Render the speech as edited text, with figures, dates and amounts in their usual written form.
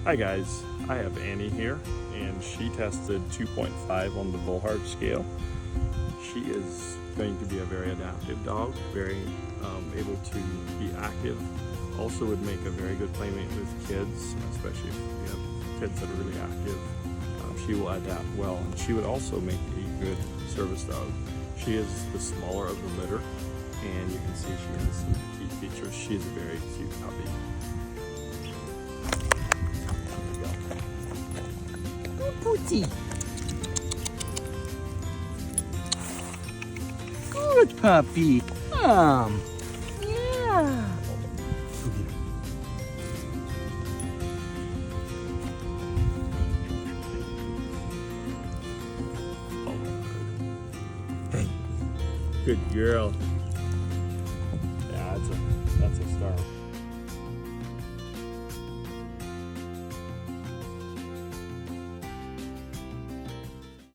Hi guys, I have Annie here, and she tested 2.5 on the Volhard scale. She is going to be a very adaptive dog, very able to be active. Also would make a very good playmate with kids, especially if you have kids that are really active. She will adapt well, and she would also make a good service dog. She is the smaller of the litter, and you can see she has some key features. She's a very cute puppy. Pootie. Good puppy. Yeah. Hey. Good girl.